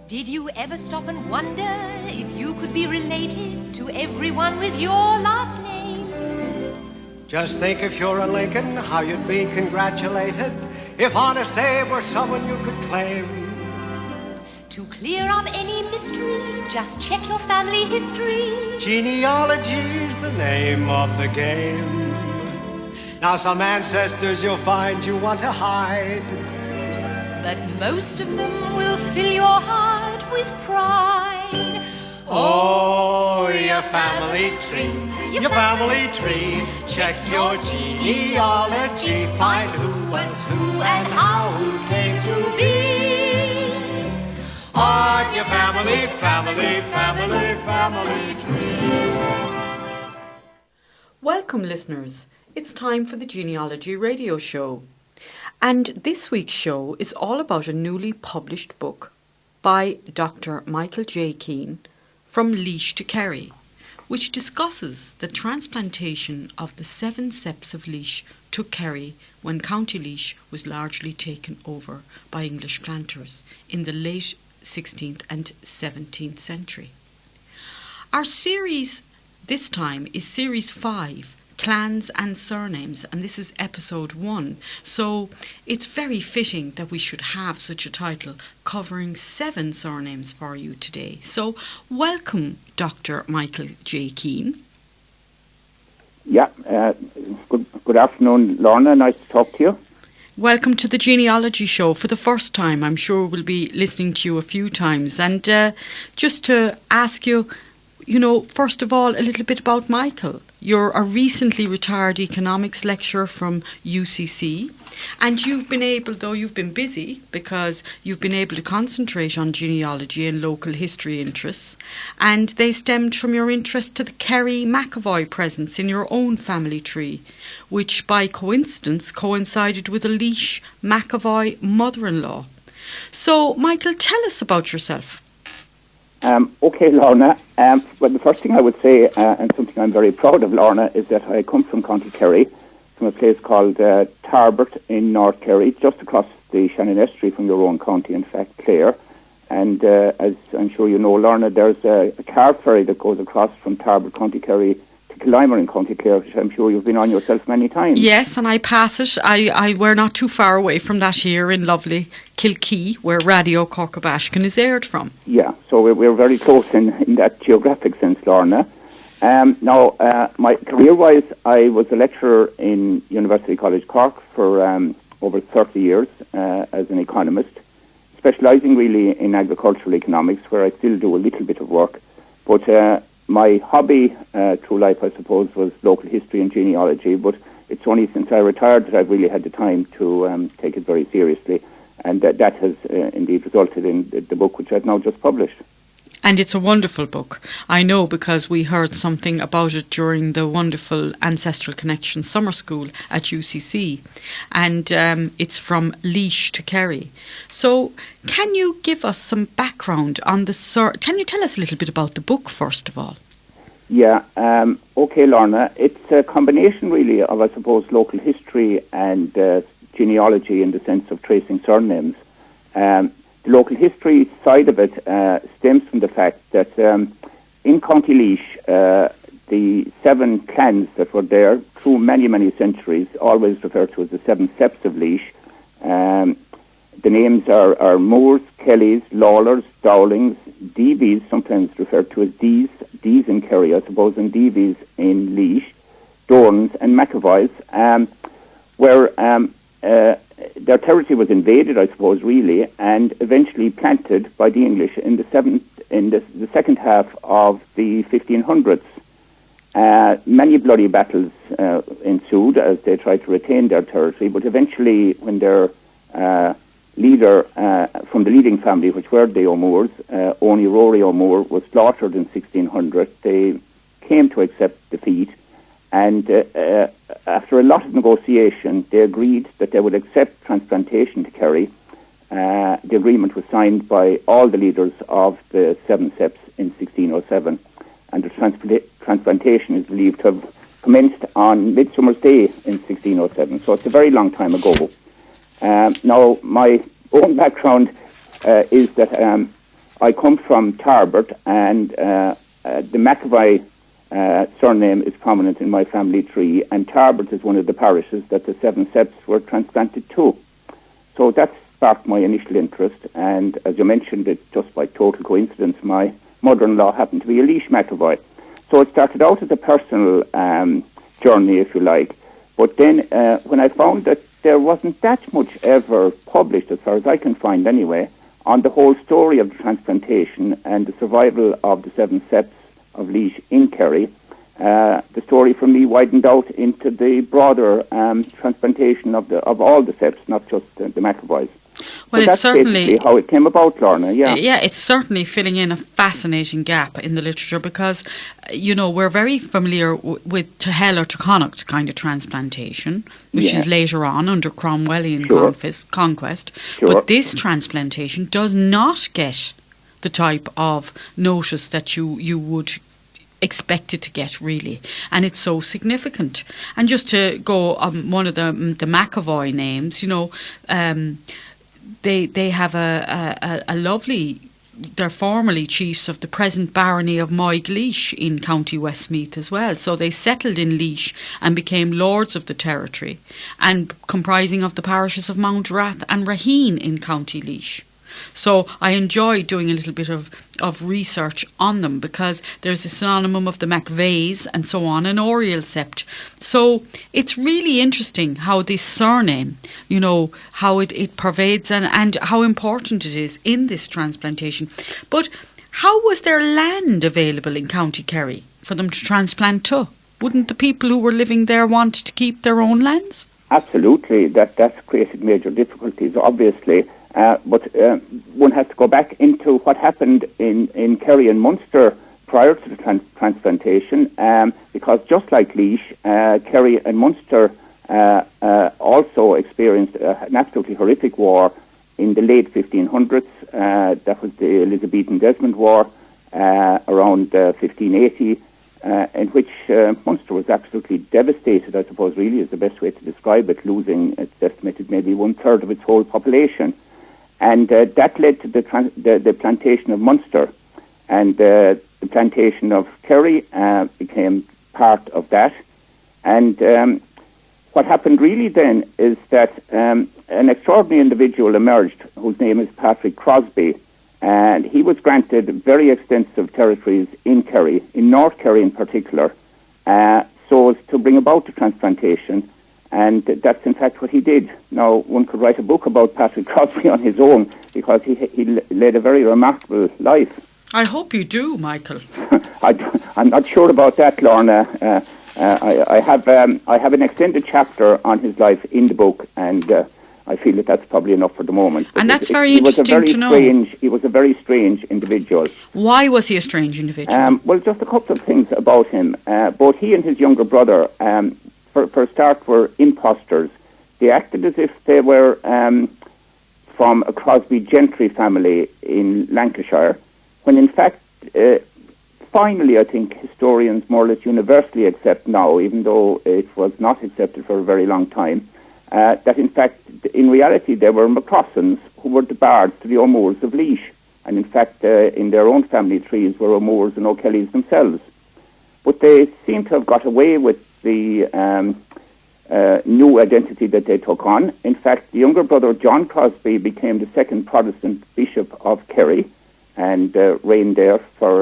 Did you ever stop and wonder if you could be related to everyone with your last name? Just think if you're a Lincoln, how you'd be congratulated if Honest Abe were someone you could claim. To clear up any mystery, just check your family history. Genealogy's the name of the game. Now some ancestors you'll find you want to hide, but most of them will fill your heart with pride. Oh, your family tree, your family tree. Check your genealogy, find who was who and how who came to be. On your family, family, family, family tree. Welcome, listeners. It's time for the Genealogy Radio Show. And this week's show is all about a newly published book by Dr. Michael J. Keane, From Leash to Kerry, which discusses the transplantation of the Seven Septs of Leash to Kerry when County Leash was largely taken over by English planters in the late 16th and 17th century. Our series this time is Series 5, Clans and Surnames, and this is episode 1. So it's very fitting that we should have such a title covering 7 surnames for you today. So welcome, Dr. Michael J. Keane. Yeah, good afternoon, Lorna. Nice to talk to you. Welcome to the Genealogy Show for the first time. I'm sure we'll be listening to you a few times. And just to ask you, first of all, a little bit about Michael. You're a recently retired economics lecturer from UCC, and you've been busy because you've been able to concentrate on genealogy and local history interests, and they stemmed from your interest to the Kerry McEvoy presence in your own family tree, which by coincidence coincided with a Leash McEvoy mother-in-law. So, Michael, tell us about yourself. Okay, Lorna. Well, the first thing I would say, and something I'm very proud of, Lorna, is that I come from County Kerry, from a place called Tarbert in North Kerry, just across the Shannon Estuary from your own county, in fact, Clare. And as I'm sure you know, Lorna, there's a car ferry that goes across from Tarbert, County Kerry, to Killimer in County Clare, which I'm sure you've been on yourself many times. Yes, and I pass it. We're not too far away from that here in lovely Kilkee, where Radio Corkabashkin is aired from. Yeah, so we're very close in that geographic sense, Lorna. Now, my career-wise, I was a lecturer in University College Cork for over 30 years as an economist, specialising really in agricultural economics, where I still do a little bit of work. But my hobby through life, I suppose, was local history and genealogy, but it's only since I retired that I've really had the time to take it very seriously. And that has indeed resulted in the book which I've now just published. And it's a wonderful book. I know because we heard something about it during the wonderful Ancestral Connection summer school at UCC. And it's From Leash to Kerry. So can you give us some background on can you tell us a little bit about the book, first of all? Yeah, okay, Lorna. It's a combination really of, I suppose, local history and genealogy in the sense of tracing surnames. The local history side of it stems from the fact that in County Leash, the 7 clans that were there through many, many centuries, always referred to as the 7 Septs of Leash. The names are Moores, Kellys, Lawlors, Dowlings, Deevies, sometimes referred to as Dees in Kerry, I suppose, and Deevies in Leash, Dorns and McEvoys, where their territory was invaded, I suppose, really, and eventually planted by the English in the second half of the 1500s. Many bloody battles ensued as they tried to retain their territory, but eventually, when their leader from the leading family, which were the O'Moores, Only Rory O'Moore, was slaughtered in 1600, they came to accept defeat. And after a lot of negotiation, they agreed that they would accept transplantation to Kerry. The agreement was signed by all the leaders of the Seven Septs in 1607, and the transplantation is believed to have commenced on Midsummer's Day in 1607. So it's a very long time ago. Now, my own background is that I come from Tarbert, and the McEvoy surname is prominent in my family tree, and Tarbert is one of the parishes that the Seven Septs were transplanted to. So that sparked my initial interest, and as you mentioned, it just by total coincidence, my mother-in-law happened to be a Leash McEvoy. So it started out as a personal journey, if you like, but then when I found that there wasn't that much ever published, as far as I can find anyway, on the whole story of the transplantation and the survival of the Seven Septs of Leash in Kerry, the story for me widened out into the broader transplantation of all the Septs, not just the McEvoys. Well, so that's it's certainly basically how it came about, Lorna. Yeah, it's certainly filling in a fascinating gap in the literature because, we're very familiar with to hell or to Connacht kind of transplantation, which is later on under Cromwellian conquest. Sure. But this transplantation does not get the type of notice that you would expect it to get, really, and it's so significant. And just to go on one of the McEvoy names, they have a lovely. They're formerly chiefs of the present barony of Leash in County Westmeath as well. So they settled in Leash and became lords of the territory, and comprising of the parishes of Mountrath and Raheen in County Leash. So I enjoy doing a little bit of research on them because there's a synonym of the McVeys and so on, an Oriel Sept. So it's really interesting how this surname, how it pervades and how important it is in this transplantation. But how was there land available in County Kerry for them to transplant to? Wouldn't the people who were living there want to keep their own lands? Absolutely. That's created major difficulties, obviously. But one has to go back into what happened in Kerry and Munster prior to the transplantation, because just like Leash, Kerry and Munster also experienced an absolutely horrific war in the late 1500s. That was the Elizabethan-Desmond War around 1580, in which Munster was absolutely devastated, I suppose really is the best way to describe it, losing, it's estimated, maybe 1/3 of its whole population. And that led to the plantation of Munster. And the plantation of Kerry became part of that. And what happened really then is that an extraordinary individual emerged whose name is Patrick Crosbie. And he was granted very extensive territories in Kerry, in North Kerry in particular, so as to bring about the transplantation. And that's in fact what he did. Now, one could write a book about Patrick Crosbie on his own because he led a very remarkable life. I hope you do, Michael. I'm not sure about that, Lorna. I have an extended chapter on his life in the book, and I feel that that's probably enough for the moment. But and that's very interesting to know. He was a very strange individual. Why was he a strange individual? Well, just a couple of things about him. Both he and his younger brother, for a start, were impostors. They acted as if they were from a Crosbie gentry family in Lancashire, when in fact, finally, I think historians more or less universally accept now, even though it was not accepted for a very long time, that in fact, in reality, they were McCrossans who were the bards to the O'Moores of Leash. And in fact, in their own family trees were O'Moores and O'Kellys themselves. But they seem to have got away with the new identity that they took on. In fact, the younger brother, John Crosbie, became the second Protestant bishop of Kerry and reigned there for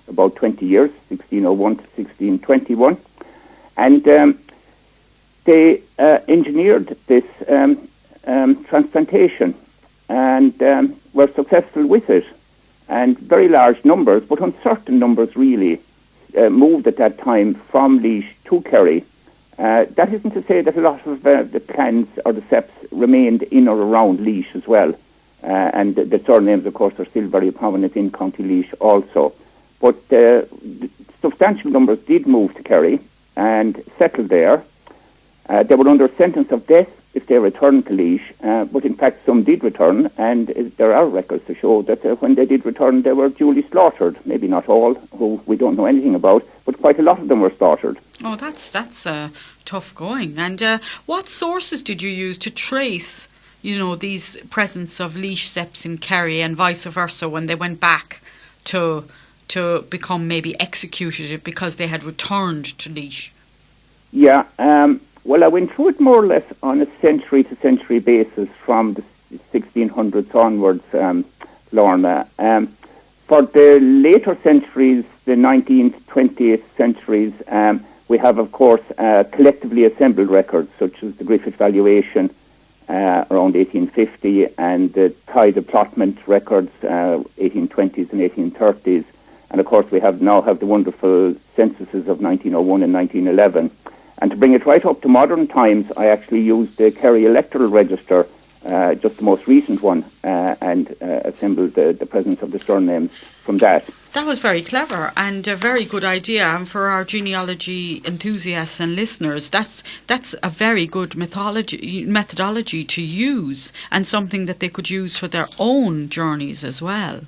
about 20 years, 1601 to 1621. And they engineered this transplantation and were successful with it. And very large numbers, but uncertain numbers really, moved at that time from Leash to Kerry. That isn't to say that a lot of the clans or the septs remained in or around Leash as well. And the surnames, of course, are still very prominent in County Leash also. But substantial numbers did move to Kerry and settled there. They were under sentence of death if they returned to Leash, but in fact some did return, and there are records to show that when they did return they were duly slaughtered. Maybe not all, who we don't know anything about, but quite a lot of them were slaughtered. Oh, that's tough going. And what sources did you use to trace, these presence of Laois Septs in Kerry and vice versa when they went back to become maybe executed because they had returned to Leash? Yeah, well, I went through it more or less on a century-to-century basis from the 1600s onwards, Lorna. For the later centuries, the 19th, 20th centuries, we have, of course, collectively assembled records, such as the Griffith valuation around 1850 and the tithe allotment records, 1820s and 1830s. And, of course, we now have the wonderful censuses of 1901 and 1911. And to bring it right up to modern times, I actually used the Kerry electoral register, just the most recent one, and assembled the presence of the surnames from that. That was very clever and a very good idea. And for our genealogy enthusiasts and listeners, that's a very good methodology to use, and something that they could use for their own journeys as well.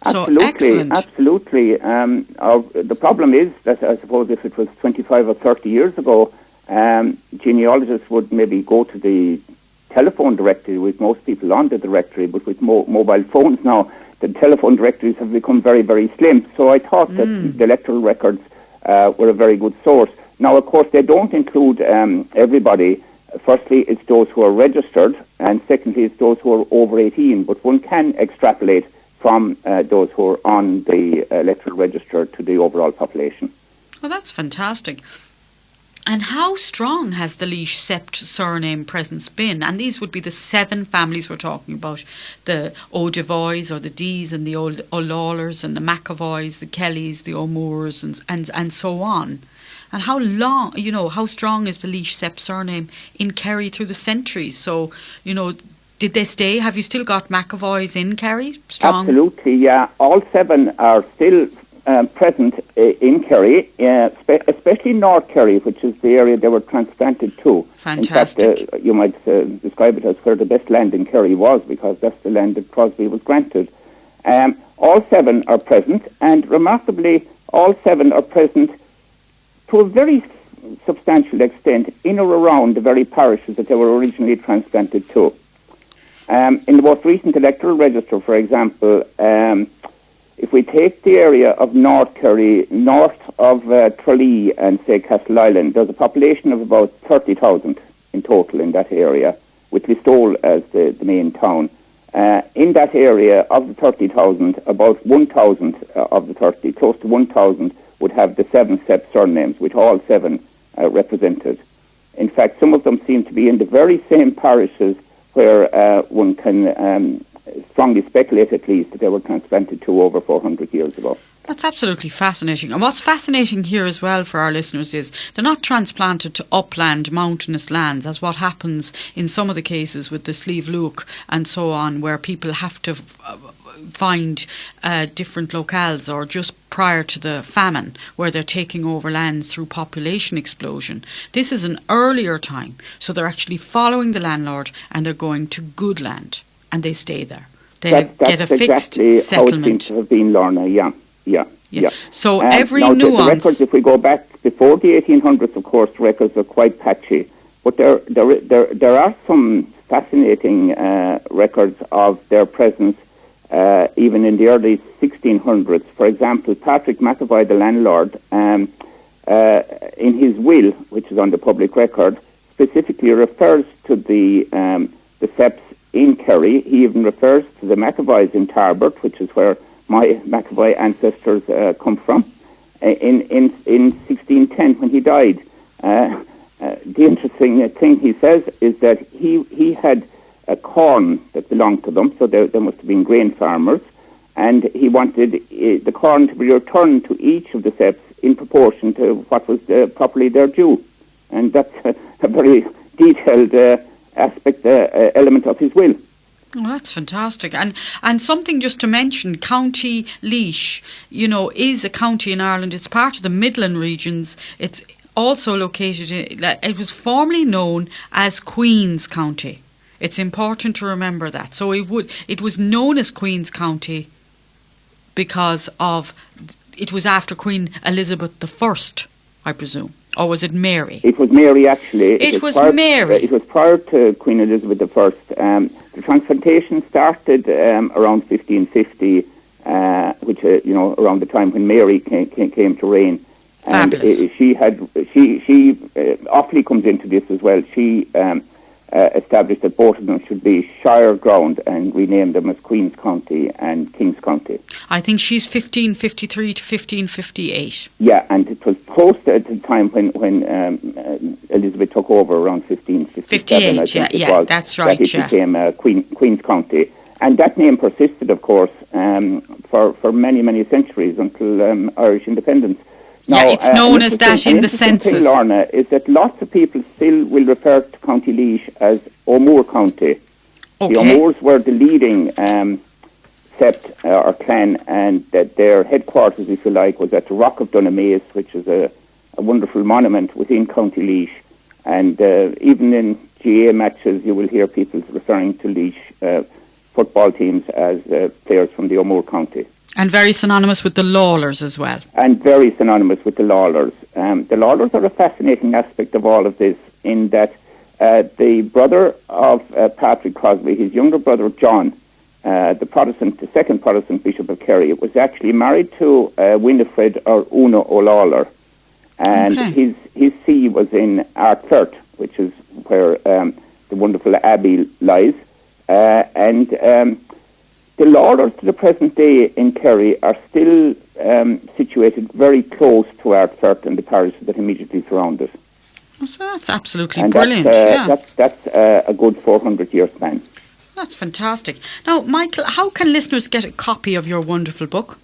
Absolutely, so excellent. Absolutely. The problem is that I suppose if it was 25 or 30 years ago, genealogists would maybe go to the telephone directory with most people on the directory, but with mobile phones now, the telephone directories have become very, very slim. So I thought that the electoral records were a very good source. Now, of course, they don't include everybody. Firstly, it's those who are registered, and secondly, it's those who are over 18. But one can extrapolate from those who are on the electoral register to the overall population. Well, that's fantastic. And how strong has the Laois Sept surname presence been? And these would be the 7 families we're talking about, the O'Devoys or the O'Dees and the O'Lawlers and the McEvoys, the Kellys, the O'Moores and so on. And how long, how strong is the Laois Sept surname in Kerry through the centuries? So, did they stay? Have you still got McEvoys in Kerry? Strong? Absolutely, yeah. All 7 are still present in Kerry, especially North Kerry, which is the area they were transplanted to. Fantastic. In fact, you might describe it as where the best land in Kerry was, because that's the land that Crosbie was granted. All 7 are present, and remarkably, all 7 are present to a very substantial extent in or around the very parishes that they were originally transplanted to. In the most recent electoral register, for example, if we take the area of North Kerry, north of Tralee and, say, Castleisland, there's a population of about 30,000 in total in that area, with Listowel as the main town. In that area of the 30,000, about 1,000 of the 30, close to 1,000, would have the Seven Septs surnames, with all 7 represented. In fact, some of them seem to be in the very same parishes where one can strongly speculate, at least, that they were transplanted to over 400 years ago. That's absolutely fascinating. And what's fascinating here as well for our listeners is they're not transplanted to upland, mountainous lands, as what happens in some of the cases with the Slieve Luach and so on, where people have to find different locales, or just prior to the famine, where they're taking over lands through population explosion. This is an earlier time, so they're actually following the landlord and they're going to good land, and they stay there. They get a fixed exactly settlement. How it seems to have been, Lorna. Yeah. So every now nuance. The records, if we go back before the 1800s, of course, the records are quite patchy. But there are some fascinating records of their presence even in the early 1600s. For example, Patrick McEvoy, the landlord, in his will, which is on the public record, specifically refers to the Septs in Kerry. He even refers to the McEvoys in Tarbert, which is where my McEvoy ancestors come from, in 1610 when he died. The interesting thing he says is that he had a corn that belonged to them, so they must have been grain farmers, and he wanted the corn to be returned to each of the Septs in proportion to what was properly their due. And that's a very detailed element of his will. Oh, that's fantastic. And something just to mention, County Leash, is a county in Ireland. It's part of the Midland regions. It's also located it was formerly known as Queen's County. It's important to remember that. So it was known as Queen's County because it was after Queen Elizabeth I, I presume. Or was it Mary? It was Mary, actually. It was Mary. It was prior to Queen Elizabeth I. The transplantation started around 1550, which around the time when Mary came to reign. And she Offaly comes into this as well. She established that both of them should be shire ground and renamed them as Queen's County and King's County. I think she's 1553 to 1558. Yeah, and it was close at the time when Elizabeth took over around 1557. 58, yeah, that's right. That it became Queen's County. And that name persisted, of course, for many, many centuries until Irish independence. Now, it's known as that in the census. Thing, Lorna, is that lots of people still will refer to County Leash as O'Moore County. Okay. The O'Moores were the leading sept or clan, and that their headquarters, if you like, was at the Rock of Dunamace, which is a wonderful monument within County Leash. And even in GA matches, you will hear people referring to Leash football teams as players from the O'Moore County. And very synonymous with the Lawlors as well. And very synonymous with the Lawlors. The Lawlors are a fascinating aspect of all of this, in that the brother of Patrick Crosbie, his younger brother John, the second Protestant Bishop of Kerry, was actually married to Winifred or Una O'Lawler. And his see was in Ardfert, which is where the wonderful abbey lies. The Lawlors to the present day in Kerry are still situated very close to Ardfert and the parishes that immediately surround it. Oh, so that's absolutely brilliant. That's a good 400-year span. That's fantastic. Now, Michael, how can listeners get a copy of your wonderful book?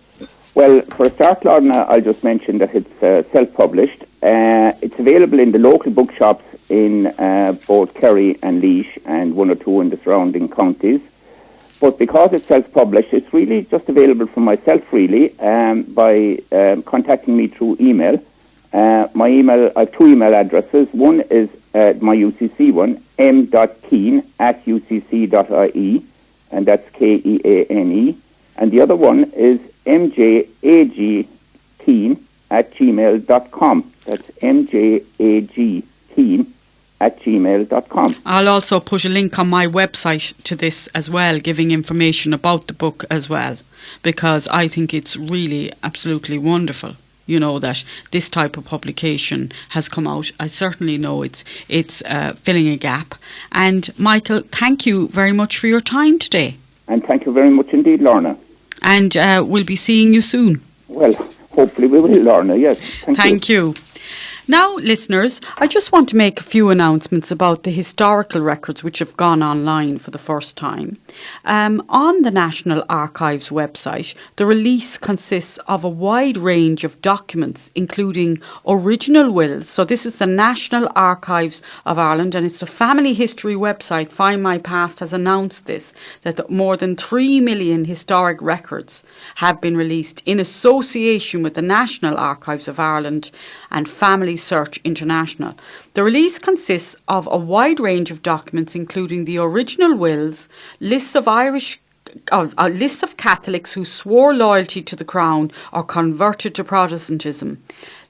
Well, for a start, Lorna, I'll just mention that it's self-published. It's available in the local bookshops in both Kerry and Leash and one or two in the surrounding counties. But because it's self-published, it's really just available for myself, really, by contacting me through email. I have two email addresses. One is my UCC one, m.keane@ucc.ie, and that's Keane. And the other one is mjagkeane@gmail.com. That's mjagkeane@gmail.com. I'll also put a link on my website to this as well, giving information about the book as well, because I think it's really absolutely wonderful, that this type of publication has come out. I certainly know it's filling a gap. And Michael, thank you very much for your time today. And thank you very much indeed, Lorna. And we'll be seeing you soon. Well, hopefully we will, Lorna, yes. Thank you. Now, listeners, I just want to make a few announcements about the historical records which have gone online for the first time. On the National Archives website, the release consists of a wide range of documents, including original wills. So this is the National Archives of Ireland, and it's the family history website. Find My Past has announced this, that more than 3 million historic records have been released in association with the National Archives of Ireland and Family Search International. The release consists of a wide range of documents, including the original wills, lists of Catholics who swore loyalty to the Crown or converted to Protestantism,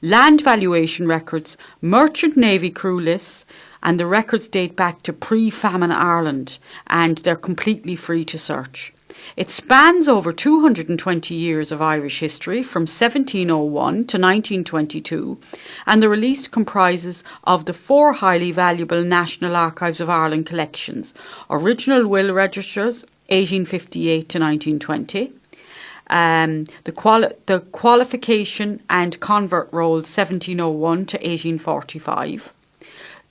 land valuation records, merchant navy crew lists, and the records date back to pre-famine Ireland, and they're completely free to search. It spans over 220 years of Irish history from 1701 to 1922, and the release comprises of the 4 highly valuable National Archives of Ireland collections: original will registers 1858 to 1920, the qualification and convert rolls 1701 to 1845,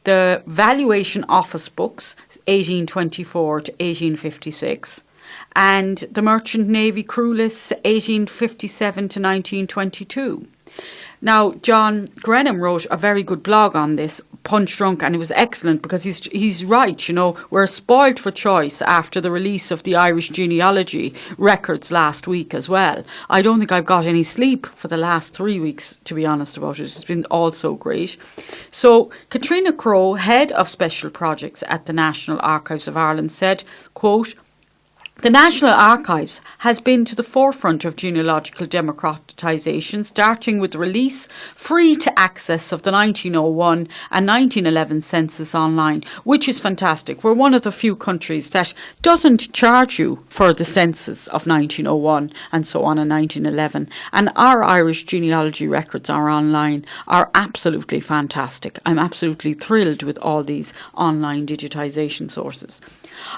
the valuation office books 1824 to 1856, and the Merchant Navy crew lists 1857 to 1922. Now, John Grenham wrote a very good blog on this, Punch Drunk, and it was excellent because he's right, we're spoiled for choice after the release of the Irish genealogy records last week as well. I don't think I've got any sleep for the last 3 weeks, to be honest about it. It's been all so great. So, Katrina Crowe, head of special projects at the National Archives of Ireland, said, quote, The National Archives has been to the forefront of genealogical democratisation, starting with the release, free to access, of the 1901 and 1911 census online, which is fantastic. We're one of the few countries that doesn't charge you for the census of 1901 and so on in 1911. And our Irish genealogy records are online, are absolutely fantastic. I'm absolutely thrilled with all these online digitisation sources.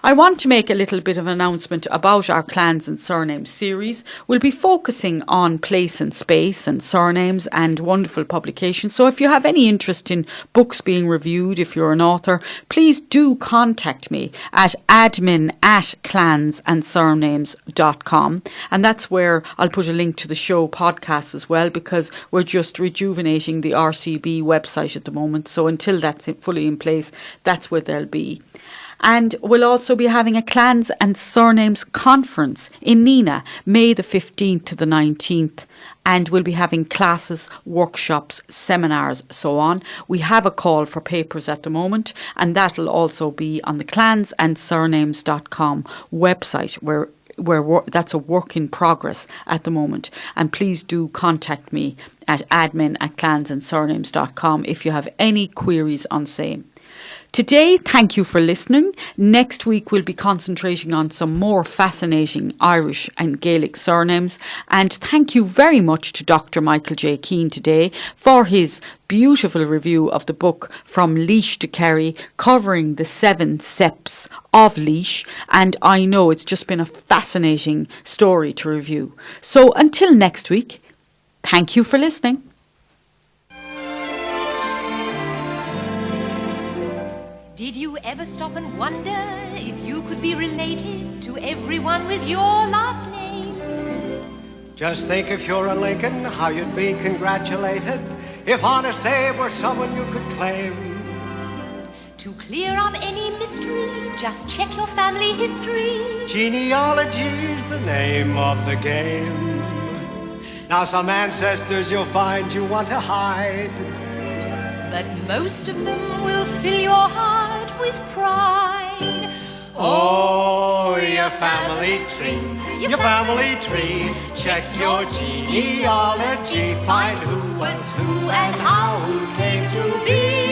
I want to make a little bit of an announcement about our Clans and Surnames series. We'll be focusing on place and space and surnames and wonderful publications. So if you have any interest in books being reviewed, if you're an author, please do contact me at admin@clansandsurnames.com. And that's where I'll put a link to the show podcast as well, because we're just rejuvenating the RCB website at the moment. So until that's fully in place, that's where they'll be. And we'll also be having a Clans and Surnames conference in Nina, May the 15th to the 19th. And we'll be having classes, workshops, seminars, so on. We have a call for papers at the moment, and that'll also be on the clansandsurnames.com website, where that's a work in progress at the moment. And please do contact me at admin@clansandsurnames.com if you have any queries on same. Today, thank you for listening. Next week, we'll be concentrating on some more fascinating Irish and Gaelic surnames. And thank you very much to Dr. Michael J. Keane today for his beautiful review of the book From Leash to Kerry, covering the 7 Septs of Leash. And I know it's just been a fascinating story to review. So until next week, thank you for listening. Did you ever stop and wonder if you could be related to everyone with your last name? Just think, if you're a Lincoln, how you'd be congratulated if Honest Abe were someone you could claim. To clear up any mystery, just check your family history. Genealogy's the name of the game. Now some ancestors you'll find you want to hide, but most of them will fill your heart with pride. Oh, your family tree, your family tree. Check your genealogy, find who was who and how who came to be.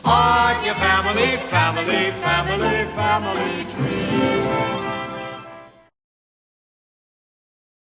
On your family tree.